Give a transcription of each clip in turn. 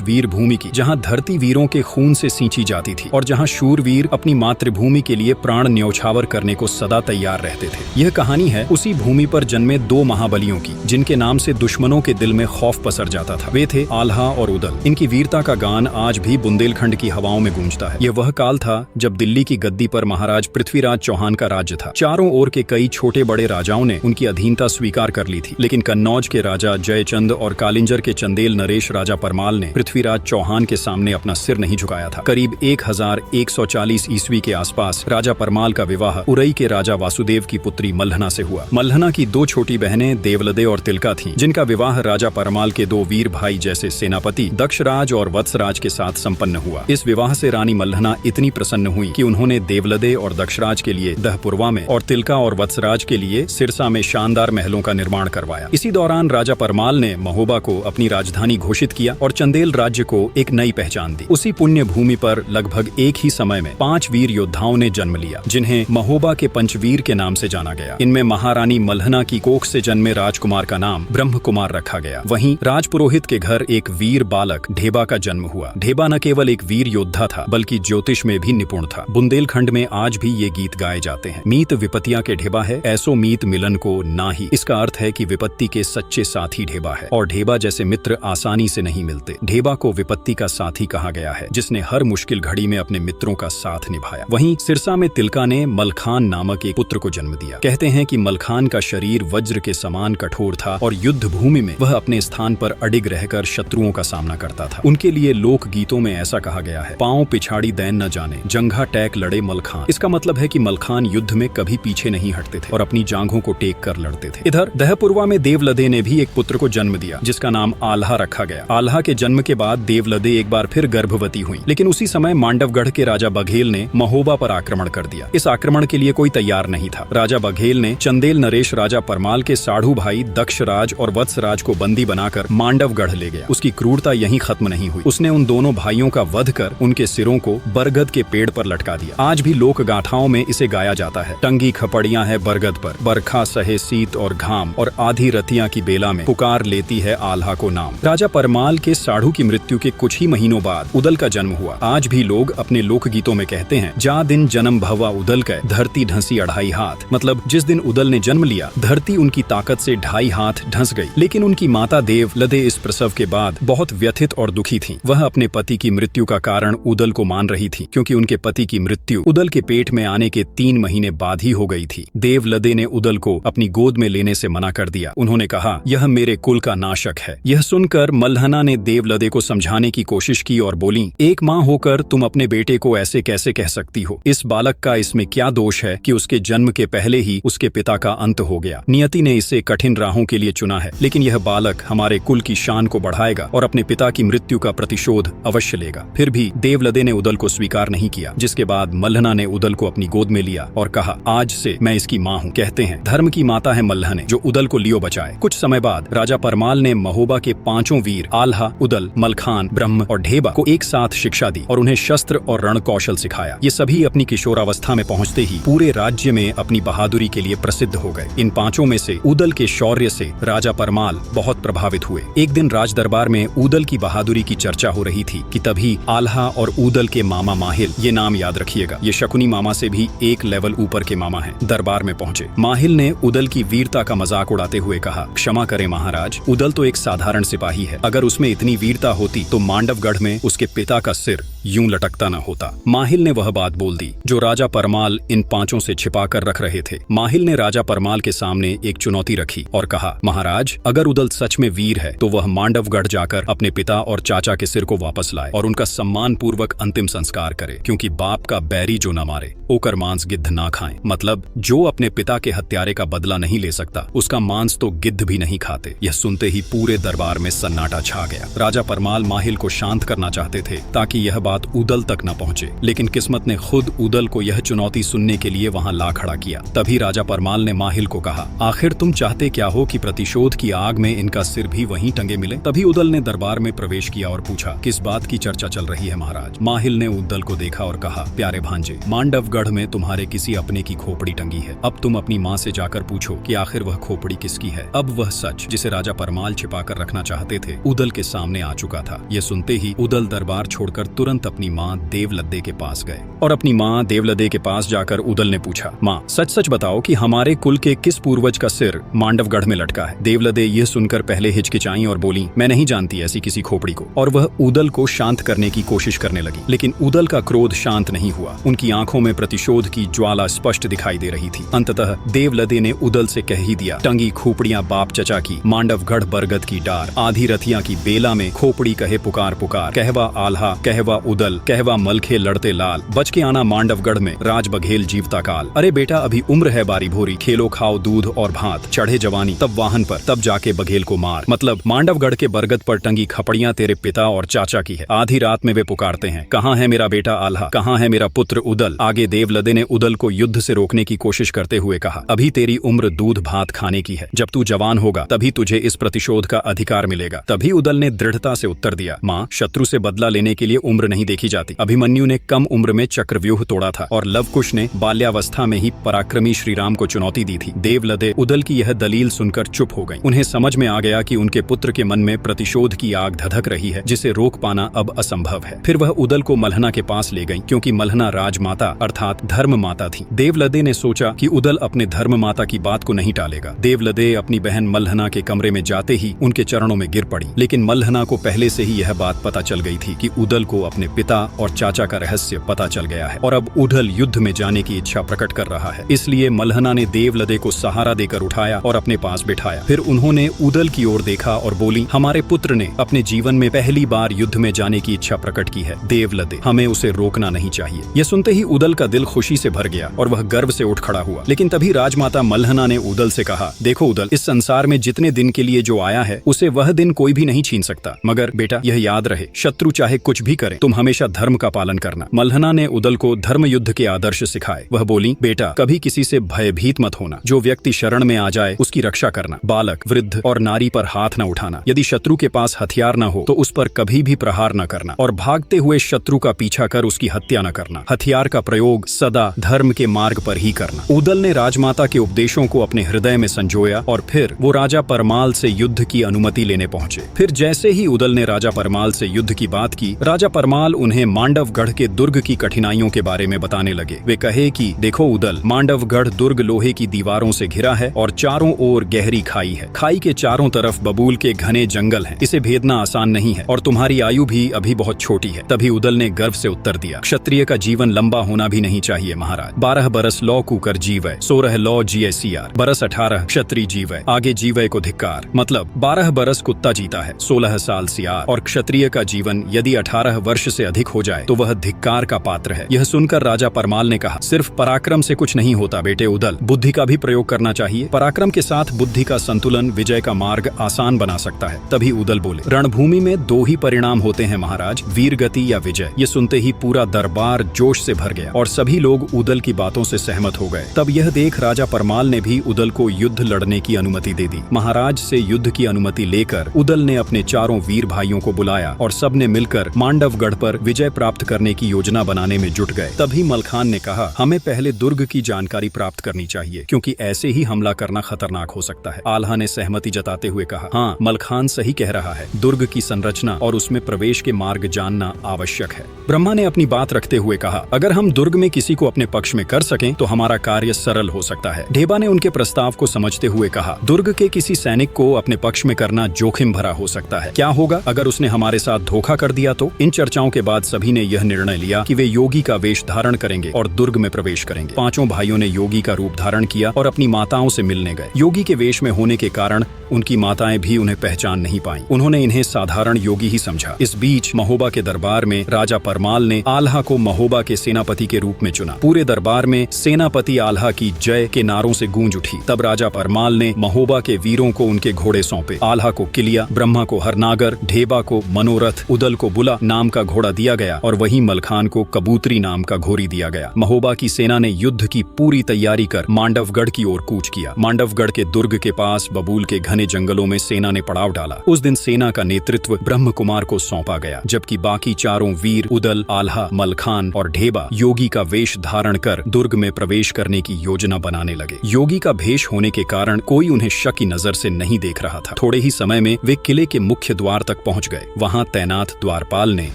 वीर भूमि की, जहाँ धरती वीरों के खून से सींची जाती थी और जहाँ शूरवीर अपनी मातृभूमि के लिए प्राण न्यौछावर करने को सदा तैयार रहते थे। यह कहानी है उसी भूमि पर जन्मे दो महाबलियों की, जिनके नाम से दुश्मनों के दिल में खौफ पसर जाता था। वे थे आल्हा और उदल। इनकी वीरता का गान आज भी बुंदेलखंड की हवाओं में गूंजता है। यह वह काल था जब दिल्ली की गद्दी पर महाराज पृथ्वीराज चौहान का राज्य था। चारों ओर के कई छोटे बड़े राजाओं ने उनकी अधीनता स्वीकार कर ली थी, लेकिन कन्नौज के राजा जयचंद और कालिंजर के चंदेल नरेश राजा परमाल ने पृथ्वीराज चौहान के सामने अपना सिर नहीं झुकाया था। करीब 1140 ईस्वी के आसपास राजा परमाल का विवाह उरई के राजा वासुदेव की पुत्री मल्हना से हुआ। मल्हना की दो छोटी बहनें देवलदे और तिलका थीं, जिनका विवाह राजा परमाल के दो वीर भाई जैसे सेनापति दक्षराज और वत्सराज के साथ संपन्न हुआ। इस विवाह से रानी मल्हना इतनी प्रसन्न हुई कि उन्होंने देवलदे और दक्षराज के लिए दहपुरवा में और तिलका और वत्सराज के लिए सिरसा में शानदार महलों का निर्माण करवाया। इसी दौरान राजा परमाल ने महोबा को अपनी राजधानी घोषित किया और चंदेल राज्य को एक नई पहचान दी। उसी पुण्य भूमि पर लगभग एक ही समय में 5 वीर योद्धाओं ने जन्म लिया, जिन्हें महोबा के पंचवीर के नाम से जाना गया। इनमें महारानी मल्हना की कोख से जन्मे राजकुमार का नाम ब्रह्म कुमार रखा गया। वहीं राजपुरोहित के घर एक वीर बालक ढेबा का जन्म हुआ। ढेबा न केवल एक वीर योद्धा था, बल्कि ज्योतिष में भी निपुण था। बुंदेलखंड में आज भी ये गीत गाए जाते हैं। मीत विपत्तियां के ढेबा है, ऐसो मीत मिलन को ना ही। इसका अर्थ है कि विपत्ति के सच्चे साथी ढेबा है, और ढेबा जैसे मित्र आसानी से नहीं मिलते। ढेबा को विपत्ति का साथी कहा गया है, जिसने हर मुश्किल घड़ी में अपने मित्रों का साथ निभाया। वहीं सिरसा में तिलका ने मलखान नामक एक पुत्र को जन्म दिया। कहते हैं कि मलखान का शरीर वज्र के समान कठोर था और युद्ध भूमि में वह अपने स्थान पर अडिग रहकर शत्रुओं का सामना करता था। उनके लिए लोक गीतों में ऐसा कहा गया है, पांव पिछाड़ी दैन न जाने, जंघा टैक लड़े मलखान। इसका मतलब है कि मलखान युद्ध में कभी पीछे नहीं हटते थे और अपनी जांघों को टेक कर लड़ते थे। इधर दहपुरवा में देवलदे ने भी एक पुत्र को जन्म दिया, जिसका नाम आल्हा रखा गया। आल्हा के जन्म के बाद देवलदे एक बार फिर गर्भवती हुई, लेकिन उसी समय मांडवगढ़ के राजा बघेल ने महोबा पर आक्रमण कर दिया। इस आक्रमण के लिए कोई तैयार नहीं था। राजा बघेल ने चंदेल नरेश राजा परमाल के साढ़ू भाई दक्षराज और वत्सराज को बंदी बनाकर मांडवगढ़ ले गया। उसकी क्रूरता यहीं खत्म नहीं हुई। उसने उन दोनों भाइयों का वध कर उनके सिरों को बरगद के पेड़ पर लटका दिया। आज भी लोक गाथाओं में इसे गाया जाता है। टंगी खपड़ियां है बरगद पर, बरखा सहे शीत और घाम, और आधी रतियां की बेला में पुकार लेती है आल्हा को नाम। राजा परमाल के साढ़ू की मृत्यु के कुछ ही महीनों बाद उदल का जन्म हुआ। आज भी लोग अपने लोक गीतों में कहते हैं, जा दिन जन्म भवा उदल के, धरती ढंसी 2.5 हाथ। मतलब जिस दिन उदल ने जन्म लिया, धरती उनकी ताकत से 2.5 हाथ ढंस गई। लेकिन उनकी माता देवलदे इस प्रसव के बाद बहुत व्यथित और दुखी थीं। वह अपने पति की मृत्यु का कारण उदल को मान रही थी, क्योंकि उनके पति की मृत्यु उदल के पेट में आने के 3 महीने बाद ही हो गई थी। देवलदे ने उदल को अपनी गोद में लेने से मना कर दिया। उन्होंने कहा, यह मेरे कुल का नाशक है। यह सुनकर मल्हना ने देवलदे को समझाने की कोशिश की और बोली, एक माँ होकर तुम अपने बेटे को ऐसे कैसे कह सकती हो? इस बालक का इसमें क्या दोष है कि उसके जन्म के पहले ही उसके पिता का अंत हो गया? नियति ने इसे कठिन राहों के लिए चुना है, लेकिन यह बालक हमारे कुल की शान को बढ़ाएगा और अपने पिता की मृत्यु का प्रतिशोध अवश्य लेगा। फिर भी देवलदे ने उदल को स्वीकार नहीं किया, जिसके बाद मल्हना ने उदल को अपनी गोद में लिया और कहा, आज से मैं इसकी माँ हूँ। कहते हैं धर्म की माता है मल्हने, जो उदल को लियो बचाए। कुछ समय बाद राजा परमाल ने महोबा के 5 वीर आल्हा, उदल, मलखान, ब्रह्म और ढेबा को एक साथ शिक्षा दी और उन्हें शस्त्र और रण कौशल सिखाया। ये सभी अपनी किशोरावस्था में पहुंचते ही पूरे राज्य में अपनी बहादुरी के लिए प्रसिद्ध हो गए। इन 5 में से उदल के शौर्य से राजा परमाल बहुत प्रभावित हुए। एक दिन राज दरबार में उदल की बहादुरी की चर्चा हो रही थी कि तभी आल्हा और उदल के मामा माहिल, ये नाम याद रखिएगा, ये शकुनी मामा से भी एक लेवल ऊपर के मामा हैं, दरबार में पहुंचे। माहिल ने उदल की वीरता का मजाक उड़ाते हुए कहा, क्षमा करें महाराज, उदल तो एक साधारण सिपाही है। अगर उसमें इतनी वीरता होती तो मांडवगढ़ में उसके पिता का सिर यूं लटकता न होता। माहिल ने वह बात बोल दी जो राजा परमाल इन 5 से छिपा कर रख रहे थे। माहिल ने राजा परमाल के सामने एक चुनौती रखी और कहा, महाराज, अगर उदल सच में वीर है तो वह मांडवगढ़ जाकर अपने पिता और चाचा के सिर को वापस लाए और उनका सम्मान पूर्वक अंतिम संस्कार करे, क्योंकि बाप का बैरी जो न मारे ओकर मांस गिद्ध ना खाएं। मतलब जो अपने पिता के हत्यारे का बदला नहीं ले सकता, उसका मांस तो गिद्ध भी नहीं खाते। यह सुनते ही पूरे दरबार में सन्नाटा छा गया। राजा परमाल माहिल को शांत करना चाहते थे ताकि यह बात बात उदल तक न पहुंचे, लेकिन किस्मत ने खुद उदल को यह चुनौती सुनने के लिए वहां ला खड़ा किया। तभी राजा परमाल ने माहिल को कहा, आखिर तुम चाहते क्या हो कि प्रतिशोध की आग में इनका सिर भी वहीं टंगे मिले? तभी उदल ने दरबार में प्रवेश किया और पूछा, किस बात की चर्चा चल रही है महाराज? माहिल ने उदल को देखा और कहा, प्यारे भांजे, मांडवगढ़ में तुम्हारे किसी अपने की खोपड़ी टंगी है। अब तुम अपनी माँ से जाकर पूछो कि आखिर वह खोपड़ी किसकी है। अब वह सच जिसे राजा परमाल छिपा कर रखना चाहते थे उदल के सामने आ चुका था। यह सुनते ही उदल दरबार छोड़कर तुरंत अपनी माँ देवलद्दे के पास गए और अपनी माँ देवलद्दे के पास जाकर उदल ने पूछा, माँ सच सच बताओ कि हमारे कुल के किस पूर्वज का सिर मांडवगढ़ में लटका है? देवलद्दे यह सुनकर पहले हिचकिचाई और बोली, मैं नहीं जानती ऐसी किसी खोपड़ी को। और वह उदल को शांत करने की कोशिश करने लगी, लेकिन उदल का क्रोध शांत नहीं हुआ। उनकी आंखों में प्रतिशोध की ज्वाला स्पष्ट दिखाई दे रही थी। अंततः देवलद्दे ने उदल से कह ही दिया, टंगी खोपड़ियां बाप चचा की, मांडवगढ़ बरगद की डार, आधी रथिया की बेला में खोपड़ी कहे पुकार पुकार, कहवा आल्हा कहवा उदल, कहवा मलखे लड़ते लाल, बच के आना मांडवगढ़ में राज बघेल जीवता काल। अरे बेटा अभी उम्र है बारी भोरी, खेलो खाओ दूध और भात, चढ़े जवानी तब वाहन पर, तब जाके बघेल को मार। मतलब मांडवगढ़ के बरगद पर टंगी खपड़ियां तेरे पिता और चाचा की है। आधी रात में वे पुकारते हैं, कहाँ है मेरा बेटा आल्हा, कहाँ है मेरा पुत्र उदल? आगे देवलद्दे ने उदल को युद्ध से रोकने की कोशिश करते हुए कहा, अभी तेरी उम्र दूध भात खाने की है, जब तू जवान होगा तभी तुझे इस प्रतिशोध का अधिकार मिलेगा। तभी उदल ने दृढ़ता से उत्तर दिया, माँ शत्रु से बदला लेने के लिए उम्र नहीं देखी जाती। अभिमन्यु ने कम उम्र में चक्रव्यूह तोड़ा था और लवकुश ने बाल्यावस्था में ही पराक्रमी श्रीराम को चुनौती दी थी। देवलद्दे उदल की यह दलील सुनकर चुप हो गई। उन्हें समझ में आ गया कि उनके पुत्र के मन में प्रतिशोध की आग धधक रही है, जिसे रोक पाना अब असंभव है। फिर वह उदल को मल्हना के पास ले गई, क्योंकि मल्हना राजमाता अर्थात धर्म माता थी। देवलद्दे ने सोचा कि उदल अपने धर्म माता की बात को नहीं टालेगा। देवलद्दे अपनी बहन मल्हना के कमरे में जाते ही उनके चरणों में गिर पड़ी, लेकिन मल्हना को पहले से ही यह बात पता चल गई थी कि उदल को अपने पिता और चाचा का रहस्य पता चल गया है और अब उदल युद्ध में जाने की इच्छा प्रकट कर रहा है। इसलिए मल्हना ने देवलद्दे को सहारा देकर उठाया और अपने पास बिठाया। फिर उन्होंने उदल की ओर देखा और बोली, हमारे पुत्र ने अपने जीवन में पहली बार युद्ध में जाने की इच्छा प्रकट की है। देवलद्दे, हमें उसे रोकना नहीं चाहिए। यह सुनते ही उदल का दिल खुशी से भर गया और वह गर्व से उठ खड़ा हुआ। लेकिन तभी राजमाता मल्हना ने उदल से कहा, देखो उदल, इस संसार में जितने दिन के लिए जो आया है उसे वह दिन कोई भी नहीं छीन सकता, मगर बेटा यह याद रहे, शत्रु चाहे कुछ भी करे, तुम हमेशा धर्म का पालन करना। मल्हना ने उदल को धर्म युद्ध के आदर्श सिखाए। वह बोली, बेटा कभी किसी से भयभीत मत होना, जो व्यक्ति शरण में आ जाए उसकी रक्षा करना, बालक वृद्ध और नारी पर हाथ न उठाना, यदि शत्रु के पास हथियार न हो तो उस पर कभी भी प्रहार न करना और भागते हुए शत्रु का पीछा कर उसकी हत्या न करना। हथियार का प्रयोग सदा धर्म के मार्ग पर ही करना। उदल ने राजमाता के उपदेशों को अपने हृदय में संजोया और फिर वो राजा परमाल से युद्ध की अनुमति लेने पहुंचे। फिर जैसे ही उदल ने राजा परमाल से युद्ध की बात की, राजा परमाल उन्हें मांडवगढ़ के दुर्ग की कठिनाइयों के बारे में बताने लगे। वे कहे कि देखो उदल, मांडवगढ़ दुर्ग लोहे की दीवारों से घिरा है और चारों ओर गहरी खाई है। खाई के चारों तरफ बबूल के घने जंगल हैं। इसे भेदना आसान नहीं है और तुम्हारी आयु भी अभी बहुत छोटी है। तभी उदल ने गर्व से उत्तर दिया, क्षत्रिय का जीवन लंबा होना भी नहीं चाहिए महाराज। 12 बरस लौ कूकर जीवय, 16 लौ जिये सियार, बरस 18 क्षत्रिय जीवय, आगे जीवय को धिक्कार। मतलब 12 बरस कुत्ता जीता है, 16 साल सियार, और क्षत्रिय का जीवन यदि 18 वर्ष से अधिक हो जाए तो वह धिक्कार का पात्र है। यह सुनकर राजा परमाल ने कहा, सिर्फ पराक्रम से कुछ नहीं होता बेटे उदल, बुद्धि का भी प्रयोग करना चाहिए। पराक्रम के साथ बुद्धि का संतुलन विजय का मार्ग आसान बना सकता है। तभी उदल बोले, रणभूमि में 2 ही परिणाम होते हैं महाराज, वीर गति या विजय। ये सुनते ही पूरा दरबार जोश से भर गया और सभी लोग उदल की बातों से सहमत हो गए। तब यह देख राजा परमाल ने भी उदल को युद्ध लड़ने की अनुमति दे दी। महाराज से युद्ध की अनुमति लेकर उदल ने अपने चारों वीर भाइयों को बुलाया और सबने मिलकर मांडवगढ़ पर विजय प्राप्त करने की योजना बनाने में जुट गए। तभी मलखान ने कहा, हमें पहले दुर्ग की जानकारी प्राप्त करनी चाहिए, क्योंकि ऐसे ही हमला करना खतरनाक हो सकता है। आल्हा ने सहमति जताते हुए कहा, हाँ मलखान सही कह रहा है, दुर्ग की संरचना और उसमें प्रवेश के मार्ग जानना आवश्यक है। ब्रह्मा ने अपनी बात रखते हुए कहा, अगर हम दुर्ग में किसी को अपने पक्ष में कर सकें तो हमारा कार्य सरल हो सकता है। ढेबा ने उनके प्रस्ताव को समझते हुए कहा, दुर्ग के किसी सैनिक को अपने पक्ष में करना जोखिम भरा हो सकता है। क्या होगा अगर उसने हमारे साथ धोखा कर दिया तो? इन चर्चाओं के बाद सभी ने यह निर्णय लिया कि वे योगी का वेश धारण करेंगे और दुर्ग में प्रवेश करेंगे। 5 भाइयों ने योगी का रूप धारण किया और अपनी माताओं से मिलने गए। योगी के वेश में होने के कारण उनकी माताएं भी उन्हें पहचान नहीं पाईं। उन्होंने इन्हें साधारण योगी ही समझा। इस बीच महोबा के दरबार में राजा परमाल ने आल्हा को महोबा के सेनापति के रूप में चुना। पूरे दरबार में सेनापति आल्हा की जय के नारों से गूंज उठी। तब राजा परमाल ने महोबा के वीरों को उनके घोड़े सौंपे। आल्हा को किलिया, ब्रह्मा को हरनागर, ढेबा को मनोरथ, उदल को बुला नाम का घोड़ा घोड़ा दिया गया और वहीं मलखान को कबूतरी नाम का घोड़ी दिया गया। महोबा की सेना ने युद्ध की पूरी तैयारी कर मांडवगढ़ की ओर कूच किया। मांडवगढ़ के दुर्ग के पास बबूल के घने जंगलों में सेना ने पड़ाव डाला। उस दिन सेना का नेतृत्व ब्रह्म कुमार को सौंपा गया, जबकि बाकी चारों वीर उदल, आल्हा, मलखान और ढेबा योगी का वेश धारण कर दुर्ग में प्रवेश करने की योजना बनाने लगे। योगी का भेष होने के कारण कोई उन्हें शक की नजर से नहीं देख रहा था। थोड़े ही समय में वे किले के मुख्य द्वार तक पहुंच गए। वहां तैनात द्वारपाल ने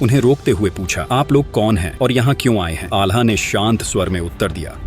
उन्हें रोकते हुए पूछा, आप लोग कौन हैं और यहाँ क्यों आए हैं? आल्हा ने शांत स्वर में उत्तर दिया,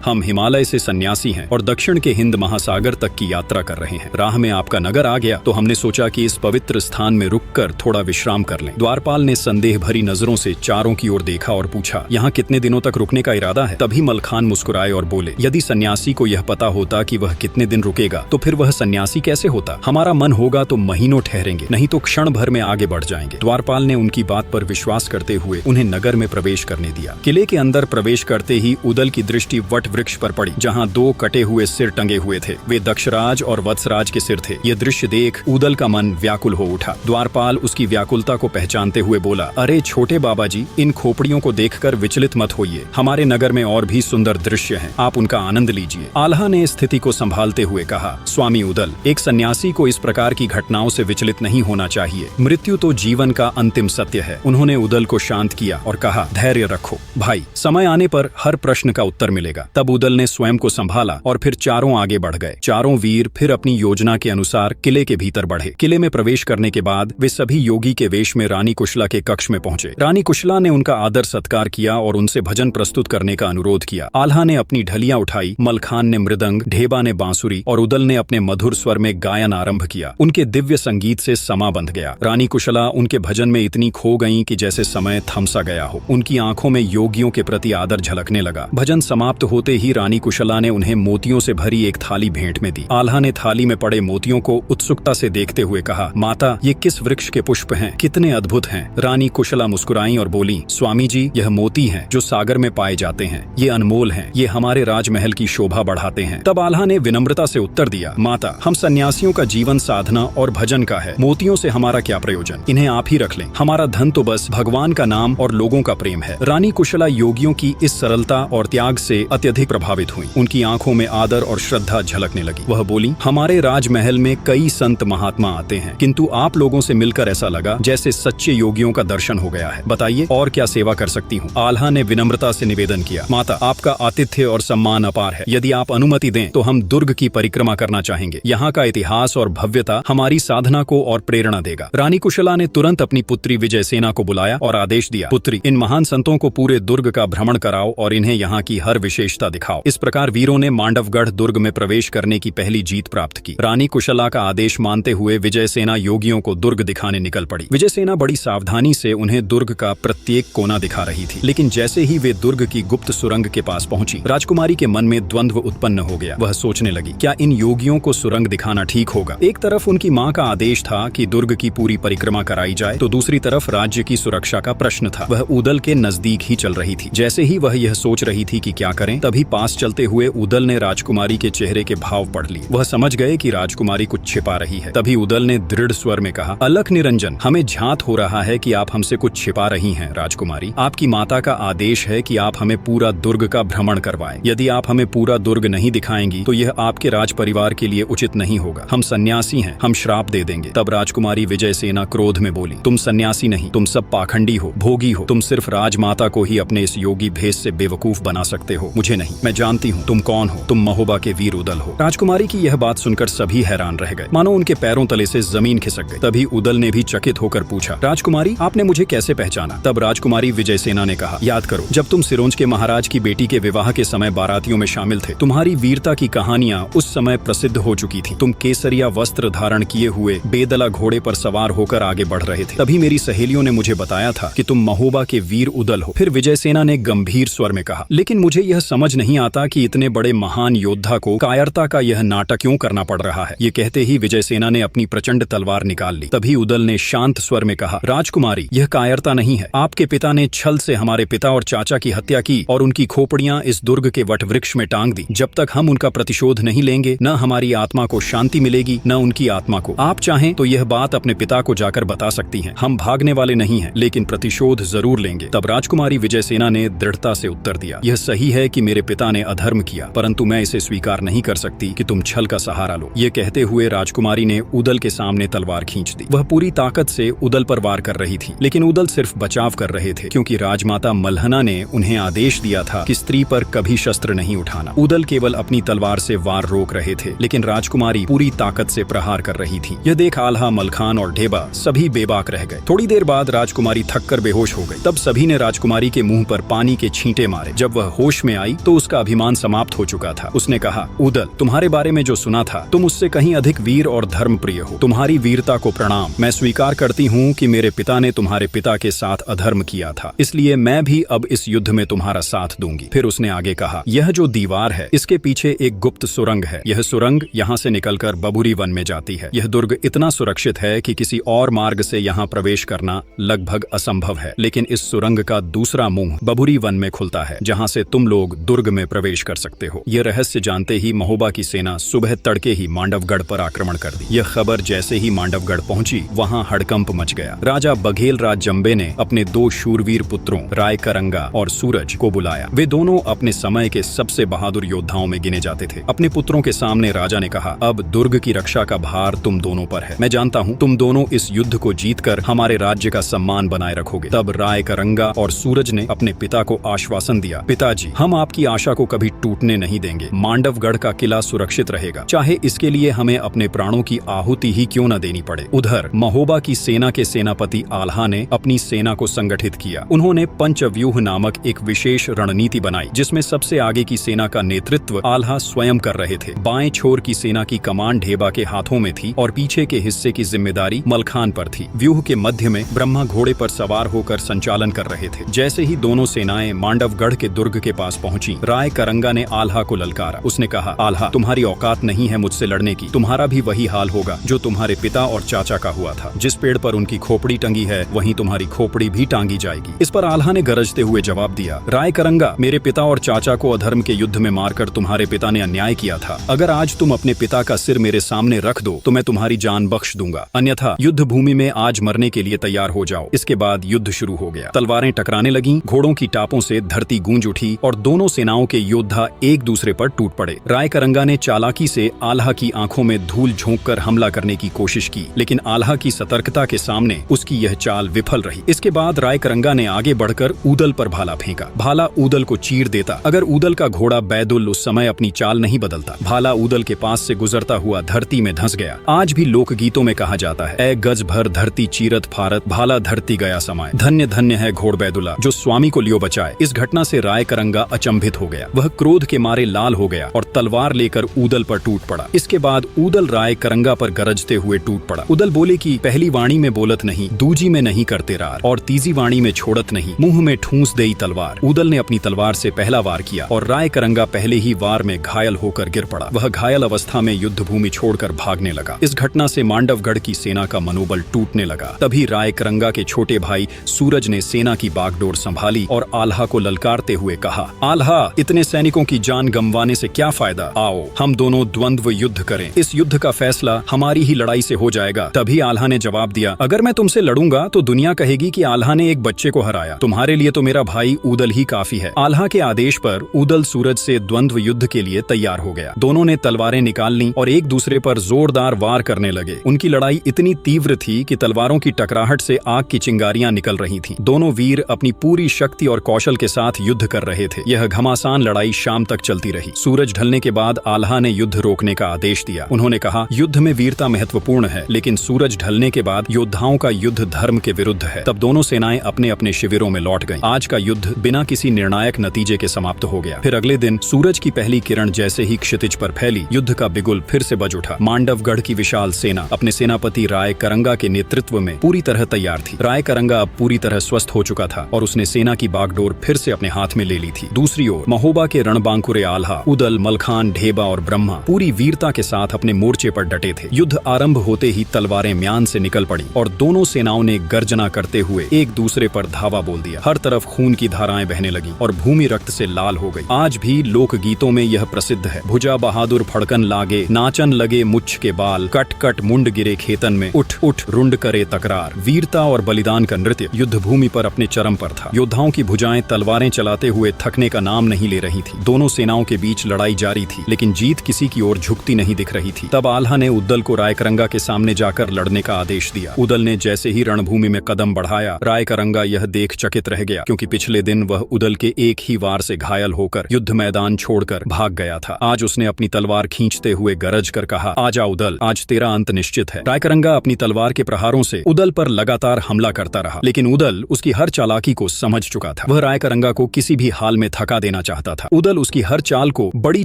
हम हिमालय से सन्यासी हैं और दक्षिण के हिंद महासागर तक की यात्रा कर रहे हैं। राह में आपका नगर आ गया तो हमने सोचा कि इस पवित्र स्थान में रुककर थोड़ा विश्राम कर लें। द्वारपाल ने संदेह भरी नजरों से चारों की ओर देखा और पूछा, यहाँ कितने दिनों तक रुकने का इरादा है? तभी मलखान मुस्कुराए और बोले, यदि सन्यासी को यह पता होता कि वह कितने दिन रुकेगा तो फिर वह सन्यासी कैसे होता? हमारा मन होगा तो महीनों ठहरेंगे, नहीं तो क्षण भर में आगे बढ़ जाएंगे। द्वारपाल ने उनकी बात पर विश्वास करते हुए उन्हें नगर में प्रवेश करने दिया। किले के अंदर प्रवेश करते ही उदल की दृष्टि वट वृक्ष पर पड़ी, जहां दो कटे हुए सिर टंगे हुए थे। वे दक्षराज और वत्सराज के सिर थे। यह दृश्य देख उदल का मन व्याकुल हो उठा। द्वारपाल उसकी व्याकुलता को पहचानते हुए बोला, अरे छोटे बाबा जी, इन खोपड़ियों को देखकर विचलित मत होइए। हमारे नगर में और भी सुंदर दृश्य हैं, आप उनका आनंद लीजिए। आल्हा ने स्थिति को संभालते हुए कहा, स्वामी उदल, एक सन्यासी को इस प्रकार की घटनाओं से विचलित नहीं होना चाहिए। मृत्यु तो जीवन का अंतिम सत्य है। उन्होंने उदल को शांत किया और कहा, धैर्य रखो भाई, समय आने पर हर प्रश्न का उत्तर मिलेगा। तब उदल ने स्वयं को संभाला और फिर चारों आगे बढ़ गए। चारों वीर फिर अपनी योजना के अनुसार किले के भीतर बढ़े। किले में प्रवेश करने के बाद वे सभी योगी के वेश में रानी कुशला के कक्ष में पहुंचे। रानी कुशला ने उनका आदर सत्कार किया और उनसे भजन प्रस्तुत करने का अनुरोध किया। आल्हा ने अपनी ढलियां उठाई, मलखान ने मृदंग, ढेबा ने बांसुरी और उदल ने अपने मधुर स्वर में गायन आरंभ किया। उनके दिव्य संगीत से समा बंध गया। रानी कुशला उनके भजन में इतनी खो गईं कि जैसे समय थम सा गया हो। उनकी आंखों में योगियों के प्रति आदर झलकने लगा। भजन समाप्त होते ही रानी कुशला ने उन्हें मोतियों से भरी एक थाली भेंट में दी। आल्हा ने थाली में पड़े मोतियों को उत्सुकता से देखते हुए कहा, माता, ये किस वृक्ष के पुष्प हैं? कितने अद्भुत हैं। रानी कुशला मुस्कुराई और बोली, स्वामी जी, यह मोती हैं जो सागर में पाए जाते हैं। ये अनमोल हैं, ये हमारे राजमहल की शोभा बढ़ाते हैं। तब आल्हा ने विनम्रता से उत्तर दिया, माता, हम सन्यासियों का जीवन साधना और भजन का है। मोतियों से हमारा क्या प्रयोजन? इन्हें आप ही रख लें। हमारा धन तो बस भगवान का नाम और लोगों का प्रेम है। रानी कुशला योगियों की इस सरलता और त्याग से अत्यधिक प्रभावित हुई। उनकी आंखों में आदर और श्रद्धा झलकने लगी। वह बोली, हमारे राजमहल में कई संत महात्मा आते हैं, किंतु आप लोगों से मिलकर ऐसा लगा जैसे सच्चे योगियों का दर्शन हो गया है। बताइए और क्या सेवा कर सकती हूँ? आल्हा ने विनम्रता से निवेदन किया, माता, आपका आतिथ्य और सम्मान अपार है। यदि आप अनुमति दें तो हम दुर्ग की परिक्रमा करना चाहेंगे। यहाँ का इतिहास और भव्यता हमारी साधना को और प्रेरणा देगा। रानी कुशला ने तुरंत अपनी पुत्री विजयसेना को बुलाया और आदेश दिया, पुत्री, इन महान संतों को पूरे दुर्ग का भ्रमण कराओ और इन्हें यहाँ की हर विशेषता दिखाओ। इस प्रकार वीरों ने मांडवगढ़ दुर्ग में प्रवेश करने की पहली जीत प्राप्त की। रानी कुशला का आदेश मानते हुए विजयसेना योगियों को दुर्ग दिखाने निकल पड़ी। विजयसेना बड़ी सावधानी से उन्हें दुर्ग का प्रत्येक कोना दिखा रही थी, लेकिन जैसे ही वे दुर्ग की गुप्त सुरंग के पास पहुंची, राजकुमारी के मन में द्वंद्व उत्पन्न हो गया। वह सोचने लगी, क्या इन योगियों को सुरंग दिखाना ठीक होगा? एक तरफ उनकी माँ का आदेश था कि दुर्ग की पूरी परिक्रमा कराई जाए, तो दूसरी तरफ राज्य की सुरक्षा का प्रश्न था। वह उदल के नजदीक ही चल रही थी। जैसे ही वह यह सोच रही थी कि क्या करें, तभी पास चलते हुए उदल ने राजकुमारी के चेहरे के भाव पढ़ लिए। वह समझ गए कि राजकुमारी कुछ छिपा रही है। तभी उदल ने दृढ़ स्वर में कहा, अलख निरंजन, हमें झात हो रहा है कि आप हमसे कुछ छिपा रही हैं। राजकुमारी, आपकी माता का आदेश है कि आप हमें पूरा दुर्ग का भ्रमण करवाएं। यदि आप हमें पूरा दुर्ग नहीं दिखाएंगी तो यह आपके राज परिवार के लिए उचित नहीं होगा। हम सन्यासी हैं, हम श्राप दे देंगे। तब राजकुमारी विजयसेना क्रोध में बोली, तुम सन्यासी नहीं, तुम सब पाखंडी हो, भोगी हो। तुम सिर्फ राजमाता को ही अपने इस योगी भेष से बेवकूफ बना सकते हो, मुझे नहीं। मैं जानती हूँ तुम कौन हो, तुम महोबा के वीर उदल हो। राजकुमारी की यह बात सुनकर सभी हैरान रह गए, मानो उनके पैरों तले से जमीन खिसक गई। तभी उदल ने भी चकित होकर पूछा, राजकुमारी, आपने मुझे कैसे पहचाना? तब राजकुमारी विजयसेना ने कहा, याद करो, जब तुम सिरोंज के महाराज की बेटी के विवाह के समय बारातियों में शामिल थे, तुम्हारी वीरता की कहानियां उस समय प्रसिद्ध हो चुकी थी। तुम केसरिया वस्त्र धारण किए हुए बेदला घोड़े पर सवार होकर आगे बढ़ रहे थे। तभी मेरी सहेलियों ने मुझे बताया था कि तुम महोबा के वीर उदल हो। फिर विजयसेना ने गंभीर स्वर में कहा, लेकिन मुझे यह समझ समझ नहीं आता कि इतने बड़े महान योद्धा को कायरता का यह नाटक क्यों करना पड़ रहा है। ये कहते ही विजयसेना ने अपनी प्रचंड तलवार निकाल ली। तभी उदल ने शांत स्वर में कहा, राजकुमारी, यह कायरता नहीं है। आपके पिता ने छल से हमारे पिता और चाचा की हत्या की और उनकी खोपड़ियां इस दुर्ग के वट वृक्ष में टांग दी। जब तक हम उनका प्रतिशोध नहीं लेंगे, न हमारी आत्मा को शांति मिलेगी, न उनकी आत्मा को। आप चाहें तो यह बात अपने पिता को जाकर बता सकती हैं। हम भागने वाले नहीं हैं, लेकिन प्रतिशोध जरूर लेंगे। तब राजकुमारी विजयसेना ने दृढ़ता से उत्तर दिया, यह सही है कि मेरे पिता ने अधर्म किया, परंतु मैं इसे स्वीकार नहीं कर सकती कि तुम छल का सहारा लो। ये कहते हुए राजकुमारी ने उदल के सामने तलवार खींच दी। वह पूरी ताकत से उदल पर वार कर रही थी, लेकिन उदल सिर्फ बचाव कर रहे थे, क्योंकि राजमाता मल्हना ने उन्हें आदेश दिया था कि स्त्री पर कभी शस्त्र नहीं उठाना। उदल केवल अपनी तलवार से वार रोक रहे थे, लेकिन राजकुमारी पूरी ताकत से प्रहार कर रही थी। यह देख आल्हा, मलखान और ढेबा सभी बेबाक रह गए। थोड़ी देर बाद राजकुमारी थककर बेहोश हो गई। तब सभी ने राजकुमारी के मुंह पर पानी के छींटे मारे। जब वह होश में आई तो उसका अभिमान समाप्त हो चुका था। उसने कहा, उदल, तुम्हारे बारे में जो सुना था, तुम उससे कहीं अधिक वीर और धर्मप्रिय हो। तुम्हारी वीरता को प्रणाम। मैं स्वीकार करती हूँ कि मेरे पिता ने तुम्हारे पिता के साथ अधर्म किया था, इसलिए मैं भी अब इस युद्ध में तुम्हारा साथ दूंगी। फिर उसने आगे कहा, यह जो दीवार है, इसके पीछे एक गुप्त सुरंग है। यह सुरंग यहाँ से निकलकर बबुरी वन में जाती है। यह दुर्ग इतना सुरक्षित है कि किसी और मार्ग से यहाँ प्रवेश करना लगभग असंभव है, लेकिन इस सुरंग का दूसरा मुंह बबुरी वन में खुलता है, जहाँ से तुम लोग दुर्ग में प्रवेश कर सकते हो। यह रहस्य जानते ही महोबा की सेना सुबह तड़के ही मांडवगढ़ पर आक्रमण कर दी। यह खबर जैसे ही मांडवगढ़ पहुंची, वहाँ हड़कंप मच गया। राजा बघेल राज जंबे ने अपने दो शूरवीर पुत्रों राय करंगा और सूरज को बुलाया। वे दोनों अपने समय के सबसे बहादुर योद्धाओं में गिने जाते थे। अपने पुत्रों के सामने राजा ने कहा, अब दुर्ग की रक्षा का भार तुम दोनों पर है। मैं जानता हूँ तुम दोनों इस युद्ध को जीतकर हमारे राज्य का सम्मान बनाए रखोगे। तब राय करंगा और सूरज ने अपने पिता को आश्वासन दिया, पिताजी, हम आपकी आशा को कभी टूटने नहीं देंगे। मांडवगढ़ का किला सुरक्षित रहेगा, चाहे इसके लिए हमें अपने प्राणों की आहुति ही क्यों न देनी पड़े। उधर महोबा की सेना के सेनापति आल्हा ने अपनी सेना को संगठित किया। उन्होंने पंचव्यूह नामक एक विशेष रणनीति बनाई, जिसमें सबसे आगे की सेना का नेतृत्व आल्हा स्वयं कर रहे थे। बाएं छोर की सेना की कमान ढेबा के हाथों में थी और पीछे के हिस्से की जिम्मेदारी मलखान पर थी। व्यूह के मध्य में ब्रह्मा घोड़े पर सवार होकर संचालन कर रहे थे। जैसे ही दोनों सेनाएं मांडवगढ़ के दुर्ग के पास पहुंची, राय करंगा ने आल्हा को ललकारा। उसने कहा, आल्हा, तुम्हारी औकात नहीं है मुझसे लड़ने की। तुम्हारा भी वही हाल होगा जो तुम्हारे पिता और चाचा का हुआ था। जिस पेड़ पर उनकी खोपड़ी टंगी है, वहीं तुम्हारी खोपड़ी भी टांगी जाएगी। इस पर आल्हा ने गरजते हुए जवाब दिया, राय करंगा, मेरे पिता और चाचा को अधर्म के युद्ध में मारकर तुम्हारे पिता ने अन्याय किया था। अगर आज तुम अपने पिता का सिर मेरे सामने रख दो तो मैं तुम्हारी जान बख्श दूंगा, अन्यथा युद्ध भूमि में आज मरने के लिए तैयार हो जाओ। इसके बाद युद्ध शुरू हो गया। तलवारें टकराने लगीं, घोड़ों की टापों से धरती गूंज उठी और दोनों सेनाओं के योद्धा एक दूसरे पर टूट पड़े। राय करंगा ने चालाकी से आल्हा की आंखों में धूल झोंककर हमला करने की कोशिश की, लेकिन आल्हा की सतर्कता के सामने उसकी यह चाल विफल रही। इसके बाद राय करंगा ने आगे बढ़कर ऊदल पर भाला फेंका। भाला ऊदल को चीर देता, अगर ऊदल का घोड़ा बैदुल उस समय अपनी चाल नहीं बदलता। भाला ऊदल के पास से गुजरता हुआ धरती में धंस गया। आज भी लोकगीतों में कहा जाता है, ए गज भर धरती चीरत फारत, भाला धरती गया समाए। धन्य धन्य है घोड़ बैदुला जो स्वामी को लियो बचाए। इस घटना से राय करंगा अचंभित हो गया। वह क्रोध के मारे लाल हो गया और तलवार लेकर ऊदल पर टूट पड़ा। इसके बाद ऊदल राय करंगा पर गरजते हुए टूट पड़ा। ऊदल बोले कि पहली वाणी में बोलत नहीं, दूजी में नहीं करते रार, और तीजी वाणी में छोड़त नहीं, मुंह में ठूंस देई तलवार। ऊदल ने अपनी तलवार से पहला वार किया और राय करंगा पहले ही वार में घायल होकर गिर पड़ा। वह घायल अवस्था में युद्ध भूमि छोड़कर भागने लगा। इस घटना से मांडवगढ़ की सेना का मनोबल टूटने लगा। तभी राय करंगा के छोटे भाई सूरज ने सेना की बागडोर संभाली और आल्हा को ललकारते हुए कहा, आल्हा, इतने सैनिकों की जान गंवाने से क्या फायदा, आओ हम दोनों द्वंद्व युद्ध करें। इस युद्ध का फैसला हमारी ही लड़ाई से हो जाएगा। तभी आल्हा ने जवाब दिया, अगर मैं तुमसे लड़ूंगा तो दुनिया कहेगी कि आल्हा ने एक बच्चे को हराया। तुम्हारे लिए तो मेरा भाई ऊदल ही काफी है। आल्हा के आदेश पर ऊदल सूरज से द्वंद्व युद्ध के लिए तैयार हो गया। दोनों ने तलवारें निकाल ली और एक दूसरे पर जोरदार वार करने लगे। उनकी लड़ाई इतनी तीव्र थी कि तलवारों की टकराहट से आग की चिंगारियां निकल रही थीं। दोनों वीर अपनी पूरी शक्ति और कौशल के साथ युद्ध कर रहे थे। यह घमासान लड़ाई शाम तक चलती रही। सूरज ढलने के बाद आल्हा ने युद्ध रोकने का आदेश दिया। उन्होंने कहा, युद्ध में वीरता महत्वपूर्ण है, लेकिन सूरज ढलने के बाद योद्धाओं का युद्ध धर्म के विरुद्ध है। तब दोनों सेनाएं अपने अपने शिविरों में लौट गईं। आज का युद्ध बिना किसी निर्णायक नतीजे के समाप्त हो गया। फिर अगले दिन सूरज की पहली किरण जैसे ही क्षितिज पर फैली, युद्ध का बिगुल फिर से बज उठा। मांडवगढ़ की विशाल सेना अपने सेनापति राय करंगा के नेतृत्व में पूरी तरह तैयार थी। राय करंगा अब पूरी तरह स्वस्थ हो चुका था और उसने सेना की बागडोर फिर से अपने हाथ में ले ली थी। दूसरी ओर महोबा के रणबांकुरे आल्हा, उदल, मलखान, ढेबा और ब्रह्मा पूरी वीरता के साथ अपने मोर्चे पर डटे थे। युद्ध आरंभ होते ही तलवारें म्यान से निकल पड़ी और दोनों सेनाओं ने गर्जना करते हुए एक दूसरे पर धावा बोल दिया। हर तरफ खून की धाराएं बहने लगी और भूमि रक्त से लाल हो गई। आज भी लोक गीतों में यह प्रसिद्ध है, भुजा बहादुर फड़कन लागे, नाचन लगे मुच्छ के बाल, कट कट मुंड गिरे खेतन में, उठ उठ रुंड करे तकरार। वीरता और बलिदान का नृत्य युद्ध भूमि पर अपने चरम पर था। योद्धाओं की भुजाएं तलवारें चलाते हुए थकने का नाम नहीं ले रही थी। दोनों सेनाओं के बीच लड़ाई जारी थी, लेकिन जीत किसी की ओर झुकती नहीं दिख रही थी। तब आल्हा ने उदल को रायकरंगा के सामने जाकर लड़ने का आदेश दिया। उदल ने जैसे ही रणभूमि में कदम बढ़ाया, रायकरंगा यह देख चकित रह गया, क्योंकि पिछले दिन वह उदल के एक ही वार से घायल होकर युद्ध मैदान छोड़कर भाग गया था। आज उसने अपनी तलवार खींचते हुए गरज कर कहा, आजा उदल, आज तेरा अंत निश्चित है। रायकरंगा अपनी तलवार के प्रहारों से उदल पर लगातार हमला करता रहा, लेकिन उदल उसकी हर चालाकी को समझ चुका था। वह रायकरंगा को किसी भी हाल में थका देना चाहता था। उदल उसकी हर चाल को बड़ी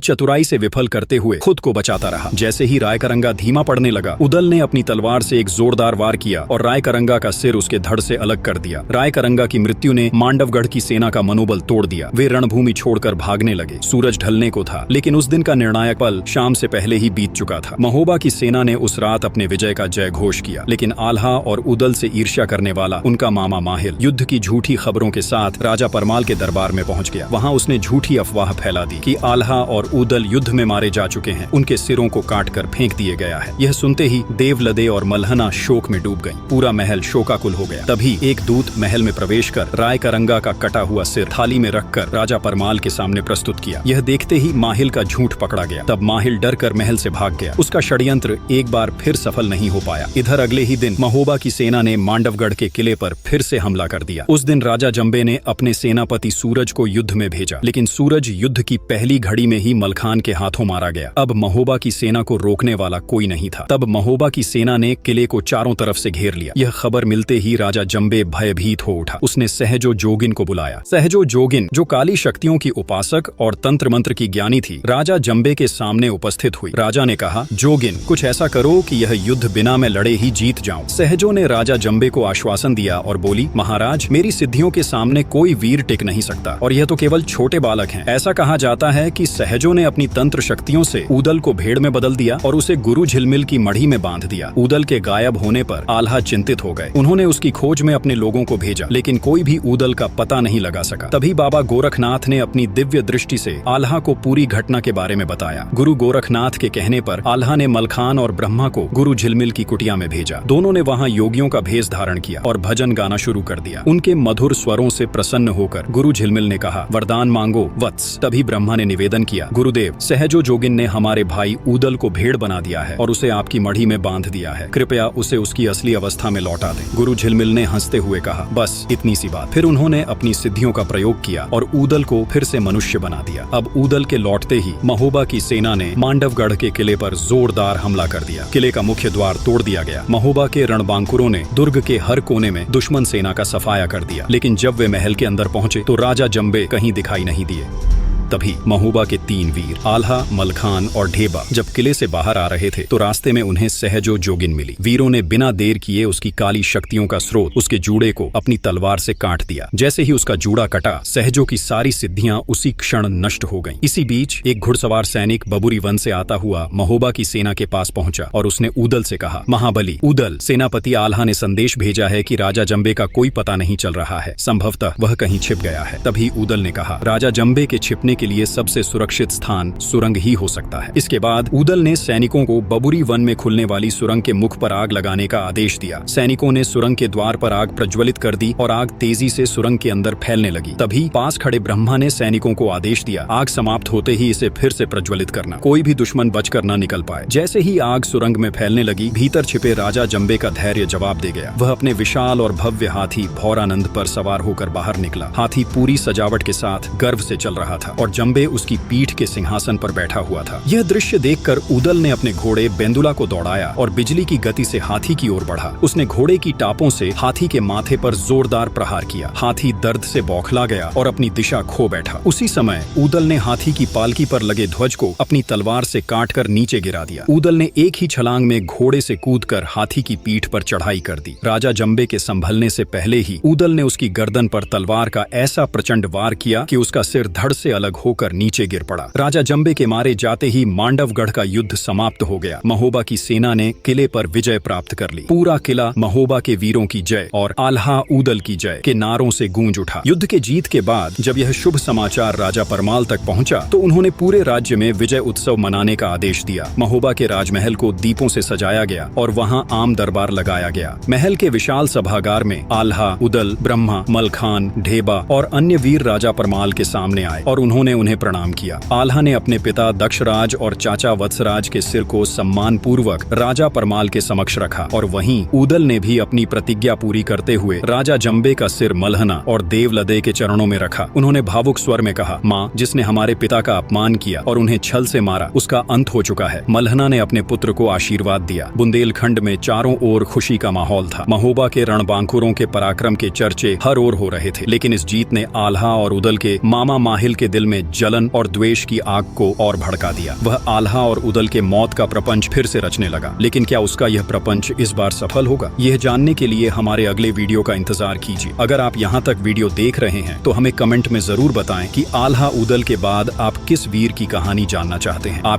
चतुराई से विफल करते हुए खुद को बचाता रहा। जैसे ही रायकरंगा धीमा पड़ने लगा, उदल ने अपनी तलवार से एक जोरदार वार किया और रायकरंगा का सिर उसके धड़ से अलग कर दिया। रायकरंगा की मृत्यु ने मांडवगढ़ की सेना का मनोबल तोड़ दिया। वे रणभूमि छोड़कर भागने लगे। सूरज ढलने को था, लेकिन उस दिन का निर्णायक पल शाम से पहले ही बीत चुका था। महोबा की सेना ने उस रात अपने विजय का जय घोष किया, लेकिन आल्हा और उदल से ईर्ष्या करने वाला उनका मामा माहिल युद्ध की झूठी खबरों के साथ राजा परमाल के दरबार में पहुंच गया। वहां उसने झूठी अफवाह फैला दी कि आल्हा और उदल युद्ध में मारे जा चुके हैं, उनके सिरों को काटकर फेंक दिए गया है। यह सुनते ही देवलदे और मल्हना शोक में डूब गई। पूरा महल शोकाकुल हो गया। तभी एक दूत महल में प्रवेश कर रायकरंगा का कटा हुआ सिर थाली में रखकर राजा परमाल के सामने प्रस्तुत किया। यह देखते ही माहिल का झूठ पकड़ा गया। तब माहिल डर कर महल से भाग गया। उसका षड्यंत्र एक बार फिर सफल नहीं हो पाया। इधर अगले ही दिन महोबा की सेना ने मांडवगढ़ के किले पर फिर से हमला कर दिया। उस दिन राजा जंबे ने अपने सेनापति सूरज को युद्ध में भेजा, लेकिन सूरज युद्ध की पहली घड़ी में ही मलखान के हाथों मारा गया। अब महोबा की सेना को रोकने वाला कोई नहीं था। तब महोबा की सेना ने किले को चारों तरफ से घेर लिया। यह खबर मिलते ही राजा जंबे भयभीत हो उठा। उसने सहजो जोगिन को बुलाया। सहजो जोगिन, जो काली शक्तियों की उपासक और तंत्र मंत्र की ज्ञानी थी, राजा जंबे के सामने उपस्थित हुई। राजा ने कहा, जोगिन, कुछ ऐसा करो कि यह युद्ध बिना मैं लड़े ही जीत जाऊं। सहजो ने राजा जंबे को आश्वासन दिया और बोली, महाराज, मेरी सिद्धियों के सामने कोई वीर टिक नहीं सकता, और यह तो केवल छोटे बालक हैं। ऐसा कहा जाता है कि सहजो ने अपनी तंत्र शक्तियों से उदल को भेड़ में बदल दिया और उसे गुरु झिलमिल की मढ़ी में बांध दिया। उदल के गायब होने पर आल्हा चिंतित हो गए। उन्होंने उसकी खोज में अपने लोगों को भेजा, लेकिन कोई भी उदल का पता नहीं लगा सका। तभी बाबा गोरखनाथ ने अपनी दिव्य दृष्टि से आल्हा को पूरी घटना के बारे में बताया। गुरु गोरखनाथ के कहने पर आल्हा ने मलखान और ब्रह्मा को गुरु झिलमिल की कुटिया में भेजा। दोनों ने वहां योगियों का भेष धारण किया और भजन गाना शुरू कर दिया। उनके मधुर स्वरों से प्रसन्न होकर गुरु झिलमिल ने कहा, वरदान मांगो वत्स। तभी ब्रह्मा ने निवेदन किया, गुरुदेव, सहजो जोगिन ने हमारे भाई उदल को भेड़ बना दिया है और उसे आपकी मढ़ी में बांध दिया है। कृपया उसे उसकी असली अवस्था में लौटा दें। गुरु झिलमिल ने हंसते हुए कहा, बस इतनी सी बात। फिर उन्होंने अपनी सिद्धियों का प्रयोग किया और उदल को फिर से मनुष्य बना दिया। अब उदल के लौटते ही महोबा की सेना ने मांडवगढ़ के किले पर जोरदार हमला कर दिया। किले का मुख्य द्वार तोड़ दिया गया। महोबा के रणबांकुरों ने दुर्ग के हर कोने में दुश्मन सेना का सफाया कर दिया, लेकिन जब वे महल के अंदर पहुंचे तो राजा जंबे कहीं दिखाई नहीं दिए। तभी महोबा के 3 वीर आल्हा, मलखान और ढेबा जब किले से बाहर आ रहे थे तो रास्ते में उन्हें सहजो जोगिन मिली। वीरों ने बिना देर किए उसकी काली शक्तियों का स्रोत, उसके जूड़े को अपनी तलवार से काट दिया। जैसे ही उसका जूड़ा कटा, सहजो की सारी सिद्धियां उसी क्षण नष्ट हो गईं। इसी बीच एक घुड़सवार सैनिक बबुरी वन से आता हुआ महोबा की सेना के पास पहुंचा और उसने उदल से कहा, महाबली उदल, सेनापति आल्हा ने संदेश भेजा है कि राजा जंबे का कोई पता नहीं चल रहा है। संभवतः वह कहीं छिप गया है। तभी उदल ने कहा, राजा जंबे के छिपने के लिए सबसे सुरक्षित स्थान सुरंग ही हो सकता है। इसके बाद उदल ने सैनिकों को बबुरी वन में खुलने वाली सुरंग के मुख पर आग लगाने का आदेश दिया। सैनिकों ने सुरंग के द्वार पर आग प्रज्वलित कर दी और आग तेजी से सुरंग के अंदर फैलने लगी। तभी पास खड़े ब्रह्मा ने सैनिकों को आदेश दिया, आग समाप्त होते ही इसे फिर से प्रज्वलित करना, कोई भी दुश्मन बचकर न निकल पाए। जैसे ही आग सुरंग में फैलने लगी, भीतर छिपे राजा जंबे का धैर्य जवाब दे गया। वह अपने विशाल और भव्य हाथी भौरानंद पर सवार होकर बाहर निकला। हाथी पूरी सजावट के साथ गर्व से चल रहा था और जंबे उसकी पीठ के सिंहासन पर बैठा हुआ था। यह दृश्य देखकर उदल ने अपने घोड़े बेंदुला को दौड़ाया और बिजली की गति से हाथी की ओर बढ़ा। उसने घोड़े की टापों से हाथी के माथे पर जोरदार प्रहार किया। हाथी दर्द से बौखला गया और अपनी दिशा खो बैठा। उसी समय उदल ने हाथी की पालकी पर लगे ध्वज को अपनी तलवार से काटकर नीचे गिरा दिया। उदल ने एक ही छलांग में घोड़े से कूदकर हाथी की पीठ पर चढ़ाई कर दी। राजा जंबे के संभलने से पहले ही उदल ने उसकी गर्दन पर तलवार का ऐसा प्रचंड वार किया कि उसका सिर धड़ से अलग होकर नीचे गिर पड़ा। राजा जंबे के मारे जाते ही मांडवगढ़ का युद्ध समाप्त हो गया। महोबा की सेना ने किले पर विजय प्राप्त कर ली। पूरा किला महोबा के वीरों की जय और आल्हा ऊदल की जय के नारों से गूंज उठा। युद्ध के जीत के बाद जब यह शुभ समाचार राजा परमाल तक पहुंचा तो उन्होंने पूरे राज्य में विजय उत्सव मनाने का आदेश दिया। महोबा के राजमहल को दीपों से सजाया गया और वहां आम दरबार लगाया गया। महल के विशाल सभागार में आल्हा, उदल, ब्रह्मा, मलखान, ढेबा और अन्य वीर राजा परमाल के सामने आए और उन्होंने उन्हें प्रणाम किया। आल्हा ने अपने पिता दक्षराज और चाचा वत्सराज के सिर को सम्मान पूर्वक राजा परमाल के समक्ष रखा और वहीं उदल ने भी अपनी प्रतिज्ञा पूरी करते हुए राजा जंबे का सिर मलहना और देवलदे के चरणों में रखा। उन्होंने भावुक स्वर में कहा, माँ, जिसने हमारे पिता का अपमान किया और उन्हें छल से मारा, उसका अंत हो चुका है। मलहना ने अपने पुत्र को आशीर्वाद दिया। बुंदेलखंड में चारों ओर खुशी का माहौल था। महोबा के रणबांकुरों के पराक्रम के चर्चे हर ओर हो रहे थे, लेकिन इस जीत ने आल्हा और उदल के मामा माहिल के दिल में जलन और द्वेष की आग को और भड़का दिया। वह आल्हा और उदल के मौत का प्रपंच फिर से रचने लगा। लेकिन क्या उसका यह प्रपंच इस बार सफल होगा? यह जानने के लिए हमारे अगले वीडियो का इंतजार कीजिए। अगर आप यहाँ तक वीडियो देख रहे हैं तो हमें कमेंट में जरूर बताएं कि आल्हा उदल के बाद आप किस वीर की कहानी जानना चाहते हैं। आप